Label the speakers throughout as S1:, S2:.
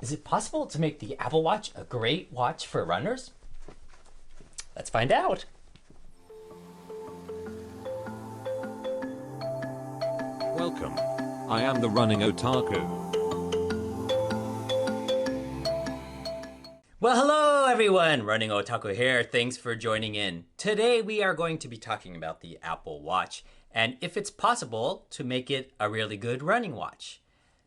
S1: Is it possible to make the Apple Watch a great watch for runners? Let's find out.
S2: Welcome. I am the running otaku.
S1: Well, hello everyone, Running Otaku here. Thanks for joining in. Today we are going to be talking about the Apple Watch and if it's possible to make it a really good running watch.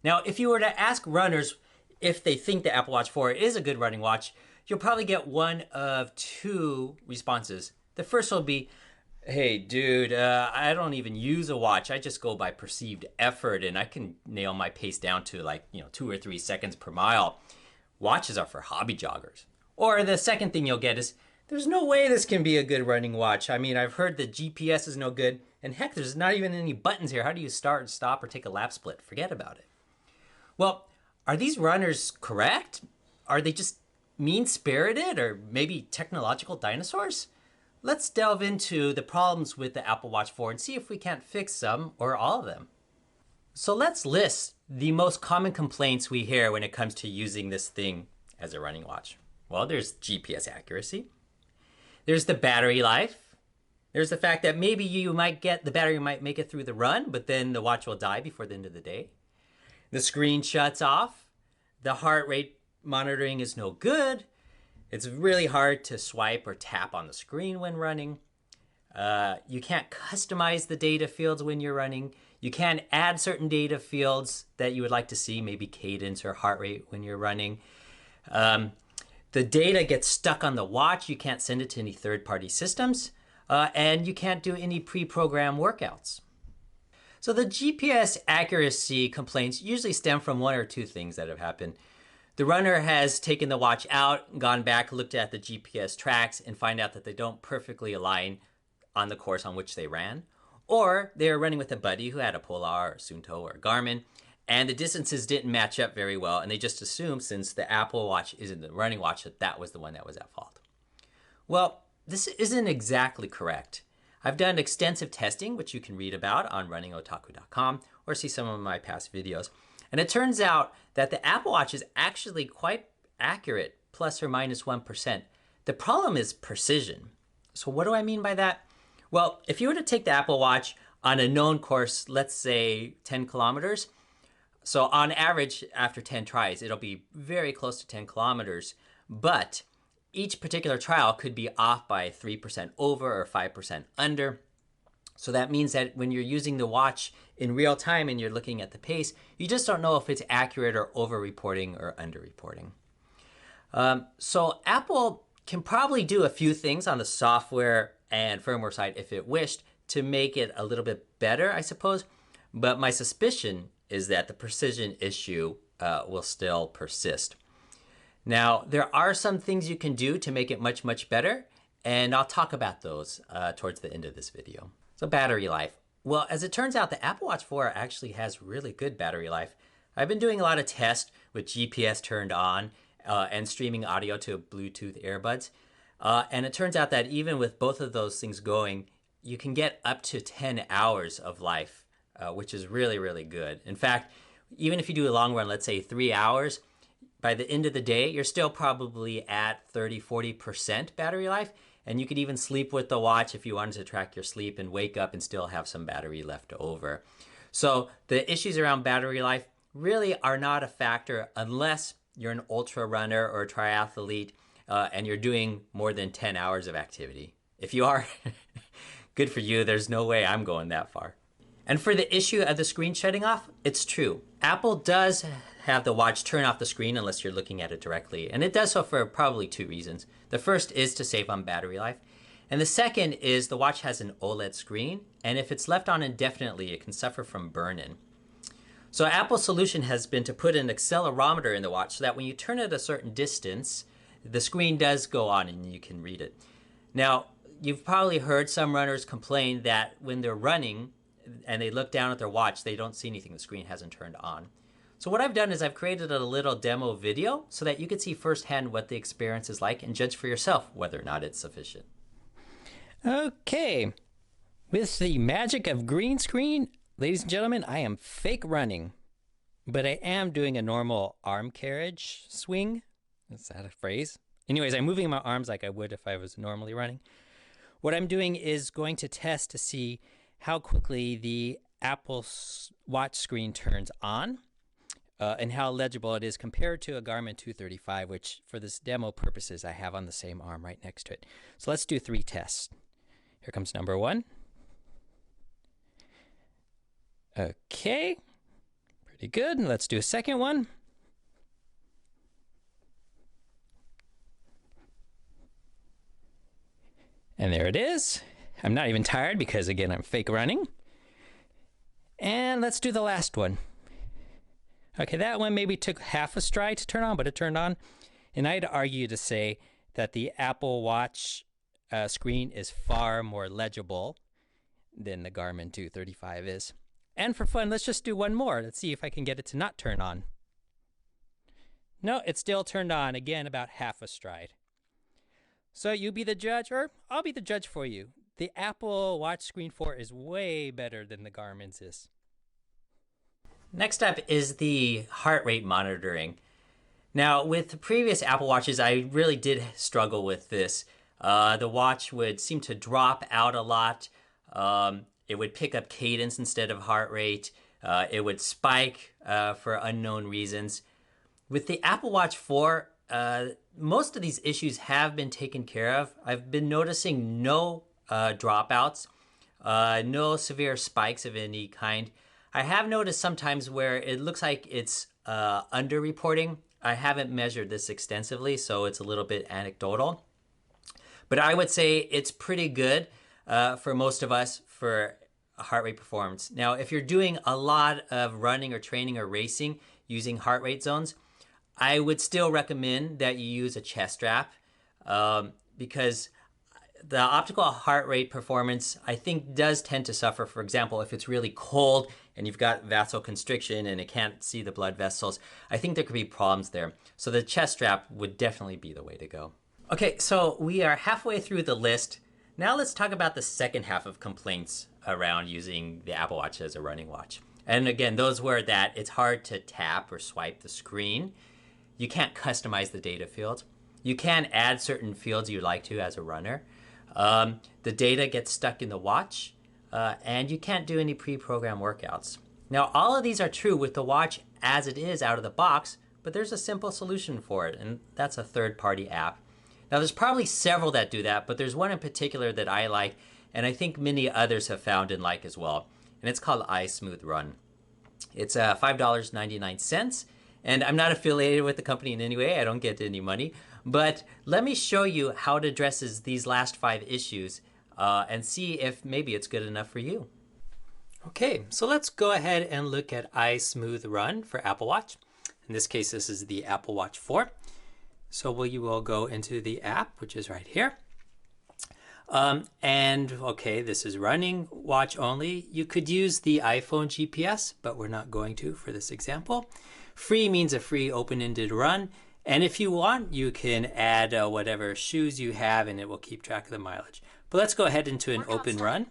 S1: Now, if you were to ask runners if they think the Apple Watch 4 is a good running watch, you'll probably get one of two responses. The first will be, hey dude, I don't even use a watch. I just go by perceived effort and I can nail my pace down to 2 or 3 seconds per mile. Watches are for hobby joggers. Or the second thing you'll get is, there's no way this can be a good running watch. I mean, I've heard the GPS is no good, and heck, there's not even any buttons here. How do you start, stop, or take a lap split? Forget about it. Well, are these runners correct? Are they just mean-spirited or maybe technological dinosaurs? Let's delve into the problems with the Apple Watch 4 and see if we can't fix some or all of them. So let's list the most common complaints we hear when it comes to using this thing as a running watch. Well, there's GPS accuracy. There's the battery life. There's the fact that maybe the battery might make it through the run, but then the watch will die before the end of the day. The screen shuts off. The heart rate monitoring is no good. It's really hard to swipe or tap on the screen when running. You can't customize the data fields when you're running. You can add certain data fields that you would like to see, maybe cadence or heart rate when you're running. The data gets stuck on the watch. You can't send it to any third-party systems. And you can't do any pre-programmed workouts. So the GPS accuracy complaints usually stem from one or two things that have happened. The runner has taken the watch out, gone back, looked at the GPS tracks, and find out that they don't perfectly align on the course on which they ran. Or they were running with a buddy who had a Polar or Suunto or Garmin, and the distances didn't match up very well, and they just assumed since the Apple Watch isn't the running watch that was the one that was at fault. Well, this isn't exactly correct. I've done extensive testing, which you can read about on runningotaku.com or see some of my past videos. And it turns out that the Apple Watch is actually quite accurate, plus or minus 1%. The problem is precision. So what do I mean by that? Well, if you were to take the Apple Watch on a known course, let's say 10 kilometers, so on average, after 10 tries, it'll be very close to 10 kilometers, but each particular trial could be off by 3% over or 5% under. So that means that when you're using the watch in real time and you're looking at the pace, you just don't know if it's accurate or over-reporting or under-reporting. So Apple can probably do a few things on the software and firmware side if it wished to make it a little bit better, I suppose. But my suspicion is that the precision issue will still persist. Now, there are some things you can do to make it much, much better, and I'll talk about those towards the end of this video. So battery life. Well, as it turns out, the Apple Watch 4 actually has really good battery life. I've been doing a lot of tests with GPS turned on and streaming audio to Bluetooth earbuds. And it turns out that even with both of those things going, you can get up to 10 hours of life, which is really, really good. In fact, even if you do a long run, let's say 3 hours, by the end of the day, you're still probably at 30–40% battery life. And you could even sleep with the watch if you wanted to track your sleep and wake up and still have some battery left over. So the issues around battery life really are not a factor unless you're an ultra runner or a triathlete and you're doing more than 10 hours of activity. If you are, good for you. There's no way I'm going that far. And for the issue of the screen shutting off, it's true. Apple does have the watch turn off the screen unless you're looking at it directly. And it does so for probably two reasons. The first is to save on battery life. And the second is the watch has an OLED screen. And if it's left on indefinitely, it can suffer from burn-in. So Apple's solution has been to put an accelerometer in the watch so that when you turn it a certain distance, the screen does go on and you can read it. Now, you've probably heard some runners complain that when they're running and they look down at their watch, they don't see anything. The screen hasn't turned on. So what I've done is I've created a little demo video so that you can see firsthand what the experience is like and judge for yourself whether or not it's sufficient. Okay, with the magic of green screen, ladies and gentlemen, I am fake running. but I am doing a normal arm carriage swing. Is that a phrase? Anyways, I'm moving my arms like I would if I was normally running. What I'm doing is going to test to see how quickly the Apple Watch screen turns on and how legible it is compared to a Garmin 235, which for this demo purposes I have on the same arm right next to it. So let's do 3 tests. Here comes number 1. Okay, pretty good. Let's do a second one. And there it is. I'm not even tired because, again, I'm fake running. And let's do the last one. Okay, that one maybe took half a stride to turn on, but it turned on. And I'd argue to say that the Apple Watch screen is far more legible than the Garmin 235 is. And for fun, let's just do one more. Let's see if I can get it to not turn on. No, it still turned on. Again, about half a stride. So you be the judge, or I'll be the judge for you. The Apple Watch Screen 4 is way better than the Garmin's is. Next up is the heart rate monitoring. Now, with the previous Apple Watches, I really did struggle with this. The watch would seem to drop out a lot. It would pick up cadence instead of heart rate. It would spike for unknown reasons. With the Apple Watch 4, most of these issues have been taken care of. I've been noticing no dropouts, no severe spikes of any kind. I have noticed sometimes where it looks like it's underreporting. I haven't measured this extensively, so it's a little bit anecdotal. But I would say it's pretty good for most of us for heart rate performance. Now, if you're doing a lot of running or training or racing using heart rate zones, I would still recommend that you use a chest strap because the optical heart rate performance, I think, does tend to suffer. For example, if it's really cold and you've got vasoconstriction and it can't see the blood vessels, I think there could be problems there. So the chest strap would definitely be the way to go. Okay, so we are halfway through the list. Now let's talk about the second half of complaints around using the Apple Watch as a running watch. And again, those were that it's hard to tap or swipe the screen. You can't customize the data fields. You can add certain fields you'd like to as a runner. The data gets stuck in the watch, and you can't do any pre-programmed workouts. Now, all of these are true with the watch as it is out of the box, but there's a simple solution for it, and that's a third-party app. Now, there's probably several that do that, but there's one in particular that I like, and I think many others have found and like as well, and it's called iSmoothRun. It's $5.99, and I'm not affiliated with the company in any way. I don't get any money. But let me show you how it addresses these last 5 issues and see if maybe it's good enough for you. Okay, so let's go ahead and look at iSmoothRun for Apple Watch. In this case, this is the Apple Watch 4. So we will go into the app, which is right here. And okay, this is running watch only. You could use the iPhone GPS, but we're not going to for this example. Free means a free open-ended run. And if you want, you can add whatever shoes you have and it will keep track of the mileage. But let's go ahead into an open run.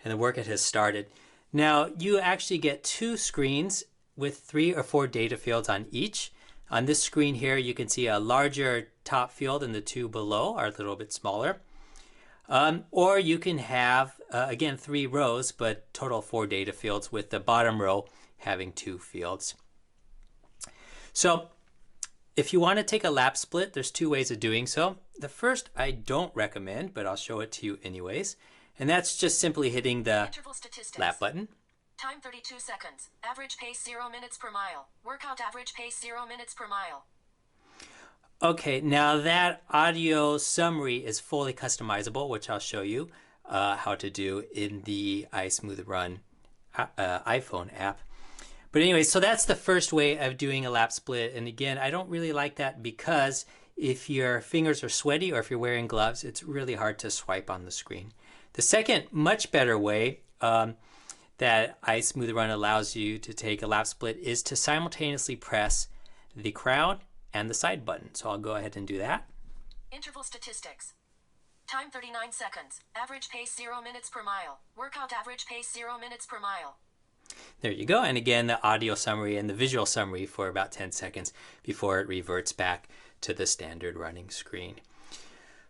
S1: And the workout has started. Now, you actually get 2 screens with 3 or 4 data fields on each. On this screen here, you can see a larger top field and the 2 below are a little bit smaller. Or you can have, again, 3 rows, but total 4 data fields with the bottom row having 2 fields. So if you want to take a lap split, there's 2 ways of doing so. The first I don't recommend, but I'll show it to you anyways. And that's just simply hitting the lap button.
S3: Time 32 seconds. Average pace 0 minutes per mile. Workout average pace 0 minutes per mile.
S1: Okay, now that audio summary is fully customizable, which I'll show you how to do in the iSmoothRun iPhone app. But anyway, so that's the first way of doing a lap split. And again, I don't really like that because if your fingers are sweaty or if you're wearing gloves, it's really hard to swipe on the screen. The second, much better way that iSmoothRun allows you to take a lap split is to simultaneously press the crown and the side button. So I'll go ahead and do that.
S3: Interval statistics. Time 39 seconds. Average pace 0 minutes per mile. Workout average pace 0 minutes per mile.
S1: There you go. And again, the audio summary and the visual summary for about 10 seconds before it reverts back to the standard running screen.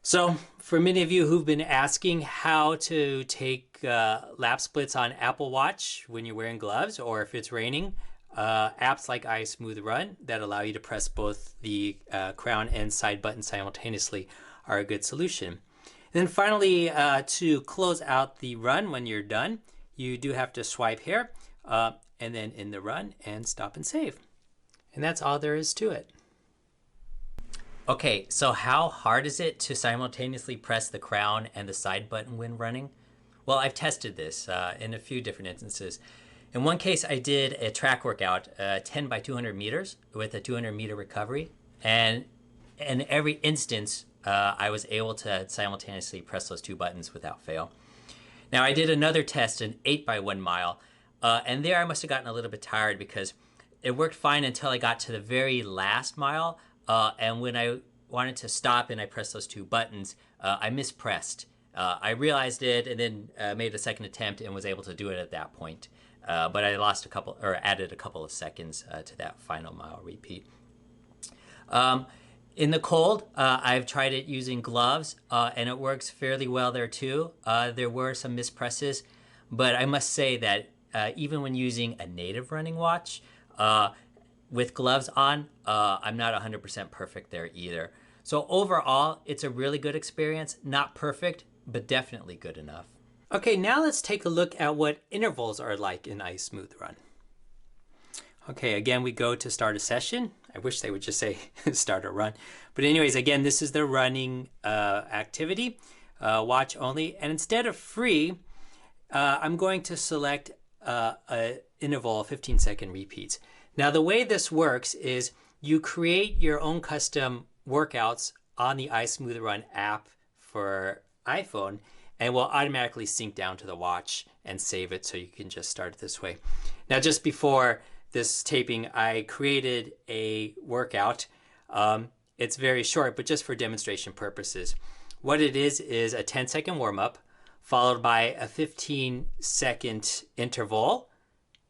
S1: So for many of you who've been asking how to take lap splits on Apple Watch when you're wearing gloves or if it's raining, apps like iSmoothRun that allow you to press both the crown and side button simultaneously are a good solution. And then finally, to close out the run when you're done, you do have to swipe here and then in the run and stop and save. And that's all there is to it. Okay, so how hard is it to simultaneously press the crown and the side button when running? Well, I've tested this in a few different instances. In one case, I did a track workout, 10 by 200 meters with a 200-meter recovery. And in every instance, I was able to simultaneously press those two buttons without fail. Now, I did another test, an 8 by 1 mile. And there I must have gotten a little bit tired because it worked fine until I got to the very last mile. And when I wanted to stop and I pressed those two buttons, I mispressed. I realized it and then made a second attempt and was able to do it at that point. But I lost added a couple of seconds to that final mile repeat. In the cold, I've tried it using gloves, and it works fairly well there too. There were some mispresses, but I must say that even when using a native running watch, with gloves on, I'm not 100% perfect there either. So overall, it's a really good experience. Not perfect, but definitely good enough. Okay, now let's take a look at what intervals are like in iSmoothRun. Okay, again, we go to start a session. I wish they would just say start a run. But anyways, again, this is the running activity, watch only. And instead of free, I'm going to select an interval of 15-second repeats. Now, the way this works is you create your own custom workouts on the iSmoothRun app for iPhone, and will automatically sync down to the watch and save it so you can just start it this way. Now, just before this taping, I created a workout. It's very short, but just for demonstration purposes. What it is a 10-second warm-up, followed by a 15-second interval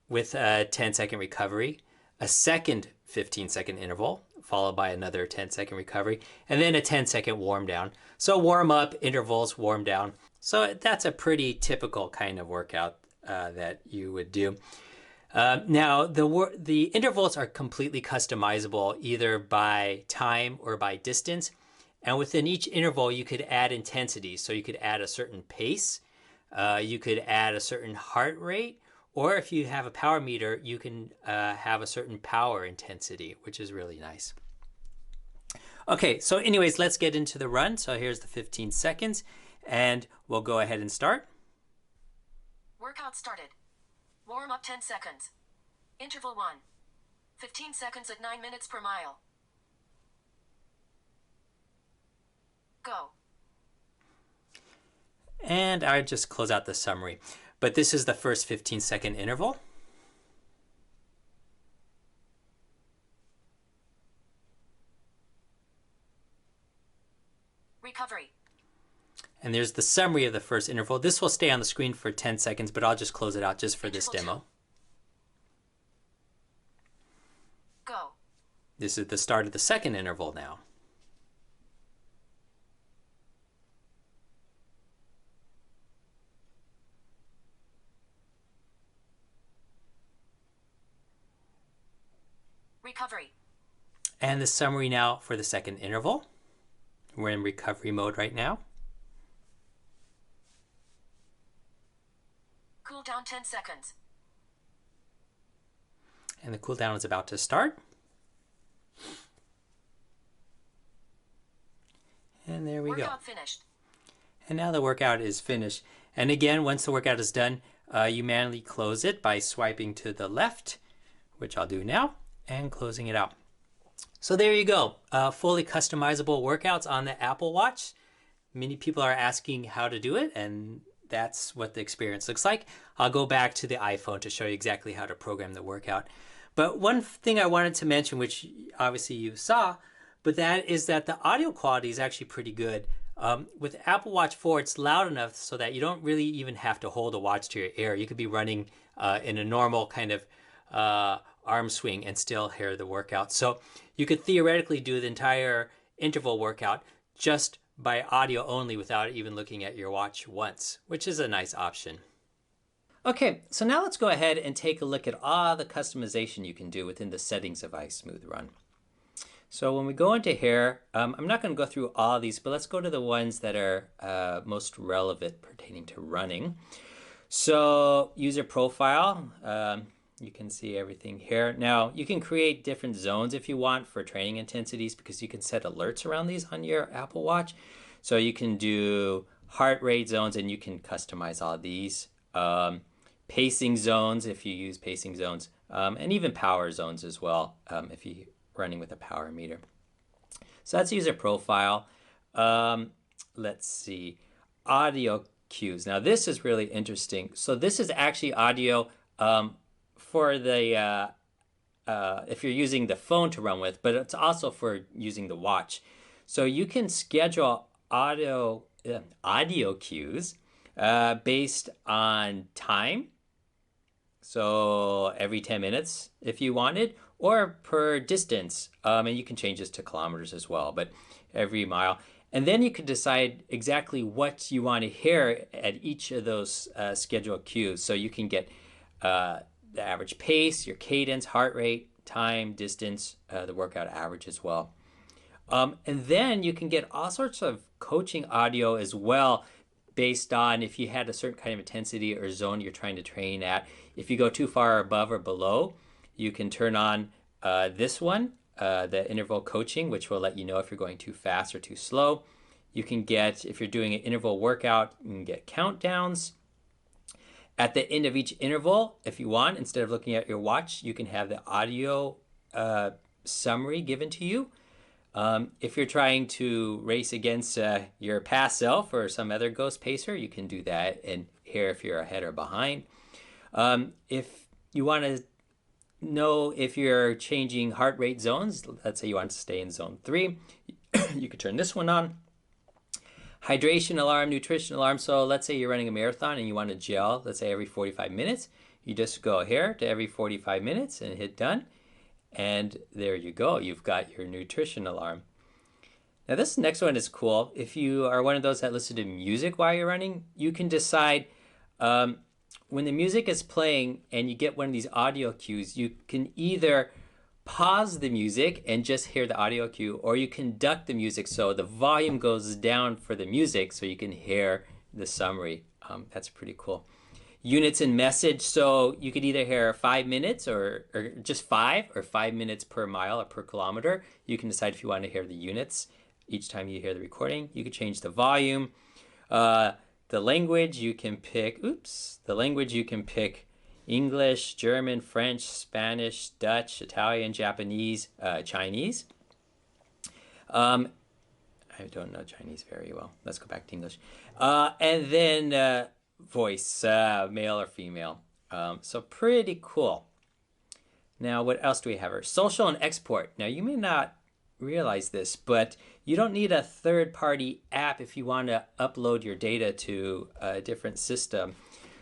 S1: with a 10-second recovery, a second 15-second interval, followed by another 10-second recovery, and then a 10-second warm down. So warm up, intervals, warm down. So that's a pretty typical kind of workout that you would do. Now, the intervals are completely customizable either by time or by distance. And within each interval, you could add intensity. So you could add a certain pace, you could add a certain heart rate, or if you have a power meter, you can have a certain power intensity, which is really nice. Okay, so anyways, let's get into the run. So here's the 15 seconds, and we'll go ahead and start.
S3: Workout started. Warm up 10 seconds. Interval 1. 15 seconds at 9 minutes per mile. Go.
S1: And I just close out the summary. But this is the first 15-second interval.
S3: Recovery.
S1: And there's the summary of the first interval. This will stay on the screen for 10 seconds, but I'll just close it out just for this demo.
S3: Go.
S1: This is the start of the second interval now.
S3: Recovery.
S1: And the summary now for the second interval. We're in recovery mode right now.
S3: Cool down 10 seconds.
S1: And the cool down is about to start. And there we go.
S3: Workout finished.
S1: And now the workout is finished. And again, once the workout is done, you manually close it by swiping to the left, which I'll do now, and closing it out. So there you go. Fully customizable workouts on the Apple Watch. Many people are asking how to do it, and that's what the experience looks like. I'll go back to the iPhone to show you exactly how to program the workout. But one thing I wanted to mention, which obviously you saw, but that is that the audio quality is actually pretty good. With Apple Watch 4, it's loud enough so that you don't really even have to hold the watch to your ear. You could be running in a normal kind of arm swing and still hear the workout. So you could theoretically do the entire interval workout just by audio only without even looking at your watch once, which is a nice option. Okay, so now let's go ahead and take a look at all the customization you can do within the settings of iSmooth Run. So when we go into here, I'm not going to go through all these, but let's go to the ones that are most relevant pertaining to running. So user profile, you can see everything here. Now you can create different zones if you want for training intensities, because you can set alerts around these on your Apple Watch. So you can do heart rate zones, and you can customize all these. Pacing zones if you use pacing zones, and even power zones as well if you're running with a power meter. So that's user profile. Let's see, audio cues. Now this is really interesting. So this is actually audio for the if you're using the phone to run with, but it's also for using the watch. So you can schedule audio cues based on time. So every 10 minutes if you wanted, or per distance. And you can change this to kilometers as well, but every mile. And then you can decide exactly what you want to hear at each of those scheduled cues. So you can get the average pace, your cadence, heart rate, time, distance, the workout average as well. And then you can get all sorts of coaching audio as well, based on if you had a certain kind of intensity or zone you're trying to train at. If you go too far above or below, you can turn on this one, the interval coaching, which will let you know if you're going too fast or too slow. You can get, if you're doing an interval workout, you can get countdowns. At the end of each interval, if you want, instead of looking at your watch, you can have the audio summary given to you. If you're trying to race against your past self or some other ghost pacer, you can do that and hear if you're ahead or behind. If you want to know if you're changing heart rate zones, let's say you want to stay in zone 3, you could turn this one on. Hydration alarm, nutrition alarm. So let's say you're running a marathon and you want to gel, let's say every 45 minutes. You just go here to every 45 minutes and hit done. And there you go. You've got your nutrition alarm. Now this next one is cool. If you are one of those that listen to music while you're running, you can decide when the music is playing and you get one of these audio cues, you can either pause the music and just hear the audio cue, or you can duck the music so the volume goes down for the music so you can hear the summary. That's pretty cool. Units and message, so you could either hear 5 minutes or just 5 or 5 minutes per mile or per kilometer. You can decide if you want to hear the units each time you hear the recording. You could change the volume. The language you can pick, English, German, French, Spanish, Dutch, Italian, Japanese, Chinese. I don't know Chinese very well. Let's go back to English. And then voice, male or female. So pretty cool. Now, what else do we have here? Social and export. Now, you may not realize this, but you don't need a third-party app if you want to upload your data to a different system.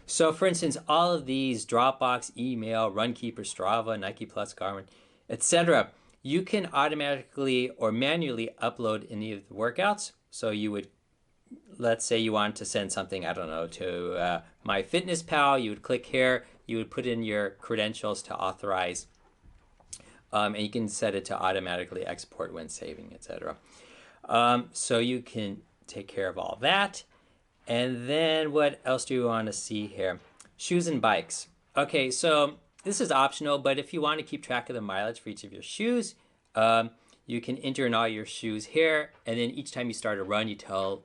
S1: So, for instance, all of these, Dropbox, email, Runkeeper, Strava, Nike Plus, Garmin, etc., you can automatically or manually upload any of the workouts. So you would, let's say you want to send something, I don't know, to MyFitnessPal, you would click here, you would put in your credentials to authorize, and you can set it to automatically export when saving, etc. So you can take care of all that. And then what else do you want to see here? Shoes and bikes. Okay, so this is optional, but if you want to keep track of the mileage for each of your shoes, you can enter in all your shoes here, and then each time you start a run, you tell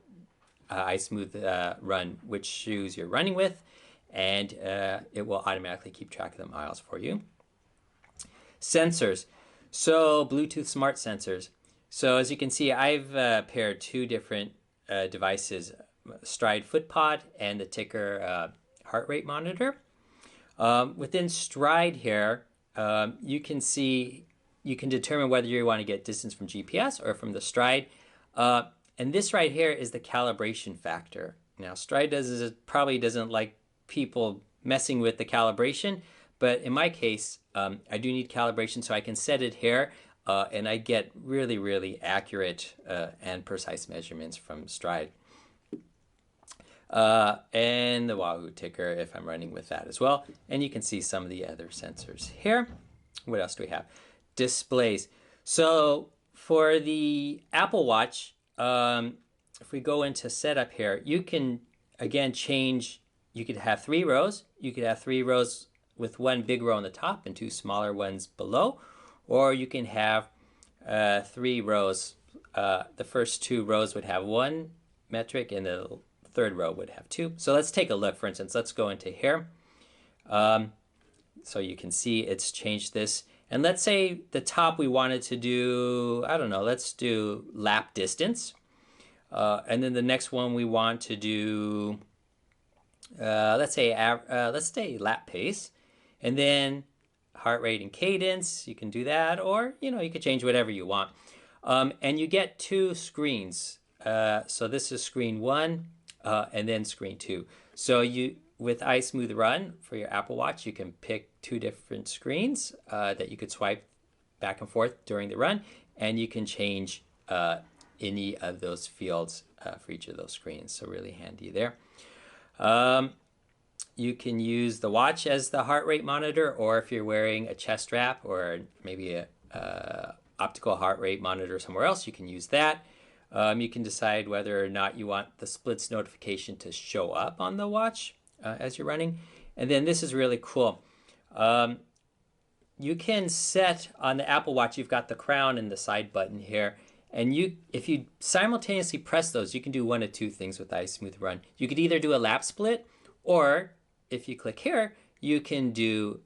S1: iSmooth Run which shoes you're running with, and it will automatically keep track of the miles for you. Sensors. So Bluetooth smart sensors. So as you can see, I've paired two different devices, Stride FootPod and the Ticker heart rate monitor. Within Stride here, you can see, you can determine whether you want to get distance from GPS or from the Stride. And this right here is the calibration factor. Now, Stride probably doesn't like people messing with the calibration. But in my case, I do need calibration, so I can set it here, and I get really, really accurate and precise measurements from Stride. And the Wahoo ticker if I'm running with that as well. And you can see some of the other sensors here. What else do we have? Displays. So for the Apple Watch, if we go into setup here, you can again change. You could have 3 rows. You could have 3 rows with 1 big row on the top and 2 smaller ones below, or you can have 3 rows. The first 2 rows would have 1 metric, and the third row would have 2. So let's take a look. For instance, let's go into here. So you can see it's changed this. And let's say the top we wanted to do, I don't know, let's do lap distance. And then the next one we want to do, let's say lap pace. And then heart rate and cadence, you can do that. Or, you could change whatever you want. And you get 2 screens. So this is screen 1. And then screen 2. So with iSmooth Run for your Apple Watch, you can pick 2 different screens that you could swipe back and forth during the run, and you can change any of those fields for each of those screens. So really handy there. You can use the watch as the heart rate monitor, or if you're wearing a chest strap or maybe a optical heart rate monitor somewhere else, you can use that. You can decide whether or not you want the splits notification to show up on the watch as you're running. And then this is really cool. You can set on the Apple Watch, you've got the crown and the side button here. And if you simultaneously press those, you can do one of 2 things with iSmooth Run. You could either do a lap split, or if you click here, you can do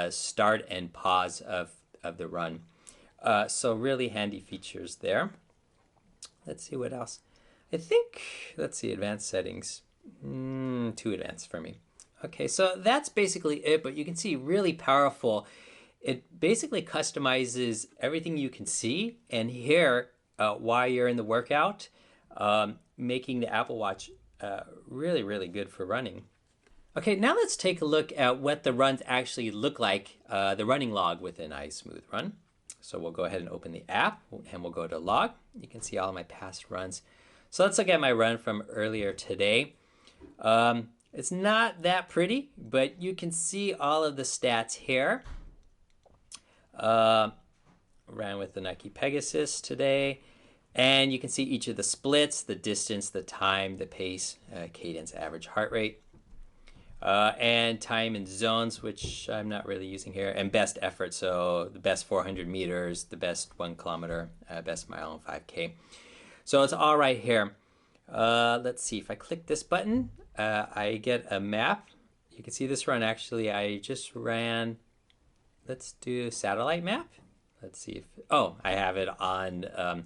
S1: start and pause of the run. So really handy features there. Let's see what else. Let's see, advanced settings. Too advanced for me. Okay, so that's basically it, but you can see really powerful. It basically customizes everything you can see and hear while you're in the workout, making the Apple Watch really, really good for running. Okay, now let's take a look at what the runs actually look like, the running log within iSmooth Run. So we'll go ahead and open the app, and we'll go to log. You can see all of my past runs. So let's look at my run from earlier today. It's not that pretty, but you can see all of the stats here. Ran with the Nike Pegasus today. And you can see each of the splits, the distance, the time, the pace, cadence, average heart rate. And time in zones, which I'm not really using here, and best effort. So the best 400 meters, the best 1 kilometer, best mile and 5K. So it's all right here. Let's see, if I click this button, I get a map. You can see this run, actually, I just ran, let's do satellite map. Let's see if, I have it on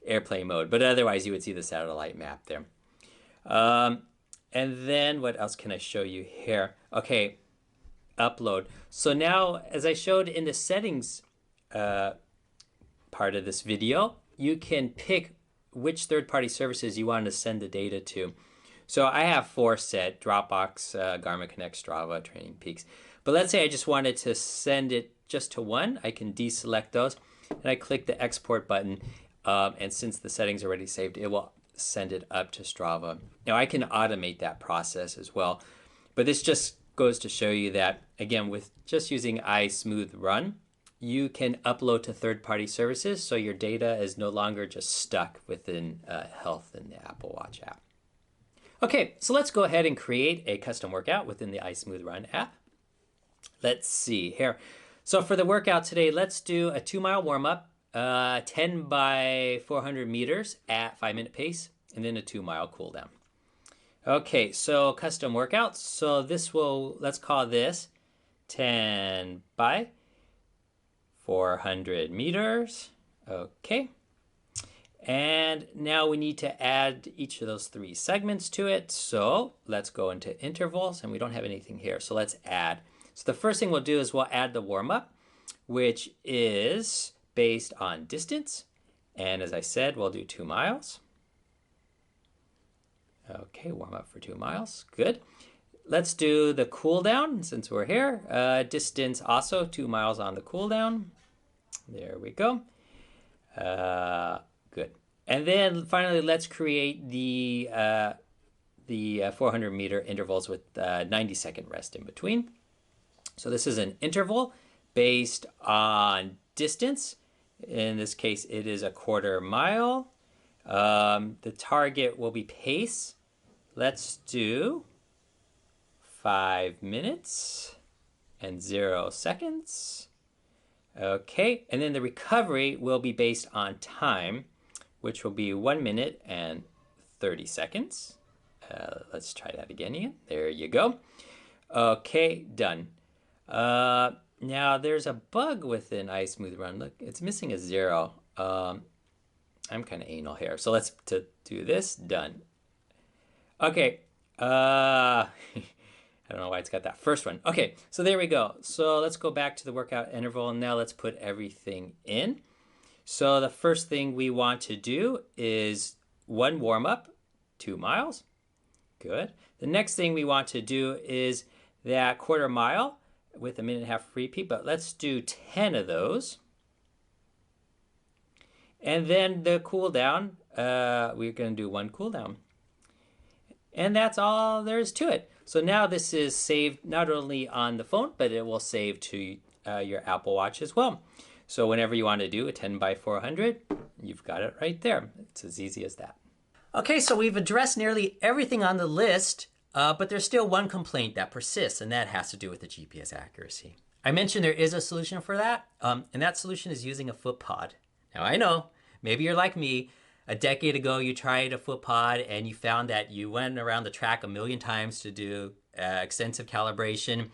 S1: airplane mode, but otherwise you would see the satellite map there. And then what else can I show you here? Okay, upload. So now, as I showed in the settings part of this video, you can pick which third-party services you want to send the data to. So I have 4 set: Dropbox, Garmin Connect, Strava, Training Peaks. But let's say I just wanted to send it just to one. I can deselect those, and I click the export button. And since the settings are already saved, it will send it up to Strava. Now I can automate that process as well, but this just goes to show you that, again, with just using iSmooth Run, you can upload to third-party services, so your data is no longer just stuck within Health in the Apple Watch app. Okay, so let's go ahead and create a custom workout within the iSmooth Run app. Let's see here. So for the workout today, let's do a 2-mile warm-up, 10 by 400 meters at 5-minute pace, and then a 2-mile cool down. Okay, so custom workout. So let's call this 10 by 400 meters. Okay. And now we need to add each of those 3 segments to it. So let's go into intervals, and we don't have anything here. So let's add. So the first thing we'll do is we'll add the warm-up, which is based on distance. And as I said, we'll do 2 miles. Okay, warm up for 2 miles. Good. let's do the cooldown since we're here. Distance also 2 miles on the cooldown. There we go. Good. And then finally, let's create the 400 meter intervals with 90-second rest in between. So this is an interval based on distance. In this case, it is a quarter mile. The target will be pace. Let's do 5 minutes and 0 seconds. Okay, and then the recovery will be based on time, which will be 1 minute and 30 seconds. Let's try that again. There you go. Okay, done. Now there's a bug within iSmooth Run. Look, it's missing a 0. I'm kind of anal here. So let's do this. Done. Okay. I don't know why it's got that first one. Okay, so there we go. So let's go back to the workout interval. And now let's put everything in. So the first thing we want to do is 1 warm-up, 2 miles. Good. The next thing we want to do is that quarter mile with a minute and a half repeat, but let's do 10 of those. And then the cool down, we're going to do 1 cool down. And that's all there is to it. So now this is saved not only on the phone, but it will save to your Apple Watch as well. So whenever you want to do a 10 by 400, you've got it right there. It's as easy as that. Okay, so we've addressed nearly everything on the list, but there's still one complaint that persists, and that has to do with the GPS accuracy. I mentioned there is a solution for that, and that solution is using a foot pod. Now I know, maybe you're like me. A decade ago, you tried a foot pod and you found that you went around the track a million times to do extensive calibration,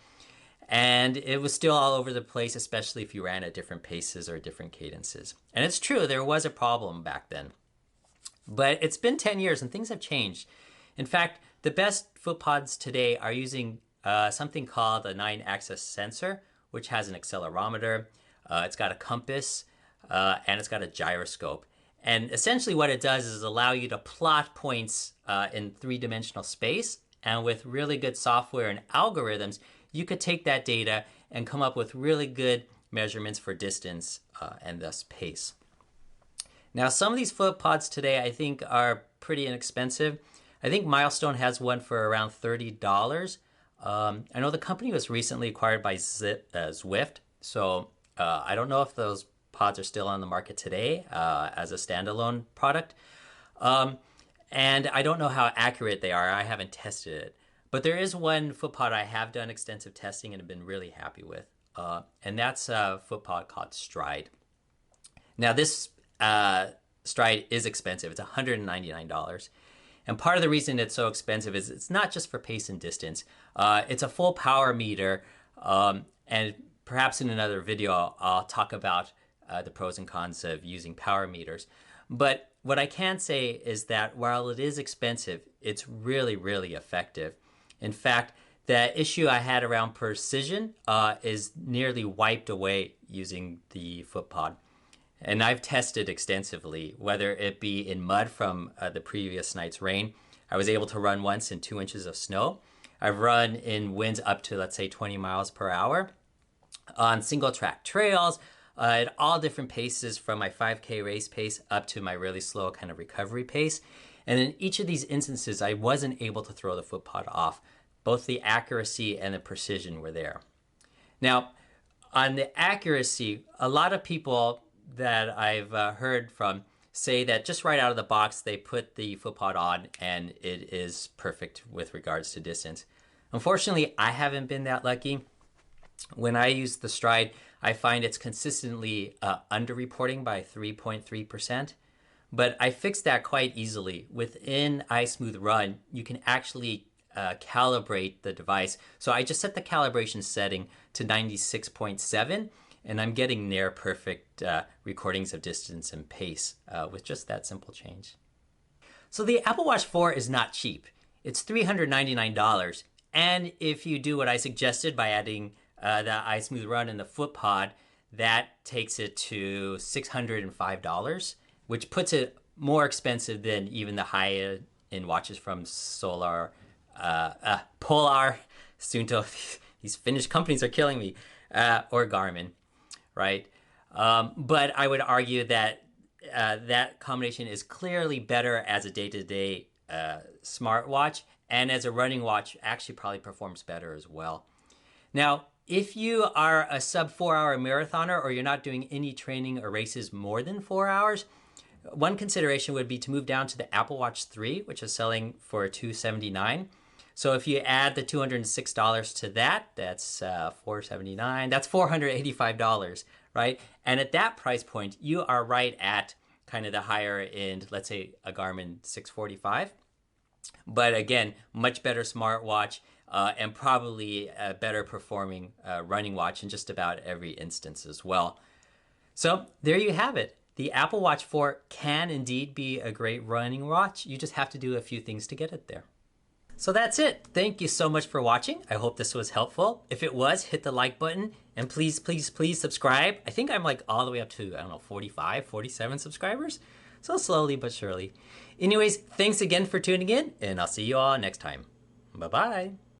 S1: and it was still all over the place, especially if you ran at different paces or different cadences. And it's true, there was a problem back then. But it's been 10 years and things have changed. In fact, the best foot pods today are using something called a 9-axis sensor, which has an accelerometer, it's got a compass, and it's got a gyroscope. And essentially what it does is allow you to plot points in 3-dimensional space. And with really good software and algorithms, you could take that data and come up with really good measurements for distance and thus pace. Now, some of these foot pods today I think are pretty inexpensive. I think Milestone has one for around $30. I know the company was recently acquired by Zwift, so I don't know if those pods are still on the market today as a standalone product. And I don't know how accurate they are. I haven't tested it. But there is one foot pod I have done extensive testing and have been really happy with. And that's a foot pod called Stride. Now this Stride is expensive. It's $199. And part of the reason it's so expensive is it's not just for pace and distance. It's a full power meter. And perhaps in another video, I'll talk about the pros and cons of using power meters. But what I can say is that while it is expensive, it's really, really effective. In fact, the issue I had around precision is nearly wiped away using the foot pod. And I've tested extensively, whether it be in mud from the previous night's rain. I was able to run once in 2 inches of snow. I've run in winds up to, let's say, 20 miles per hour. On single track trails, at all different paces from my 5K race pace up to my really slow kind of recovery pace. And in each of these instances, I wasn't able to throw the foot pod off. Both the accuracy and the precision were there. Now, on the accuracy, a lot of people that I've heard from say that just right out of the box, they put the foot pod on and it is perfect with regards to distance. Unfortunately, I haven't been that lucky. When I use the Stride, I find it's consistently underreporting by 3.3%. But I fixed that quite easily. Within iSmooth Run, you can actually calibrate the device. So I just set the calibration setting to 96.7, and I'm getting near perfect recordings of distance and pace with just that simple change. So the Apple Watch 4 is not cheap. It's $399. And if you do what I suggested by adding the iSmooth Run and the foot pod, that takes it to $605, which puts it more expensive than even the high-end watches from Solar Polar, soon to these Finnish companies are killing me, or Garmin, right? But I would argue that that combination is clearly better as a day-to-day smartwatch, and as a running watch, actually probably performs better as well. Now, if you are a sub 4 hour marathoner or you're not doing any training or races more than 4 hours, one consideration would be to move down to the Apple Watch 3, which is selling for $279. So if you add the $206 to that, that's $479. That's $485, right? And at that price point, you are right at kind of the higher end, let's say a Garmin 645. But again, much better smartwatch and probably a better performing running watch in just about every instance as well. So there you have it. The Apple Watch 4 can indeed be a great running watch. You just have to do a few things to get it there. So that's it. Thank you so much for watching. I hope this was helpful. If it was, hit the like button and please, please, please subscribe. I think I'm like all the way up to, 45, 47 subscribers. So slowly but surely. Anyways, thanks again for tuning in, and I'll see you all next time. Bye-bye.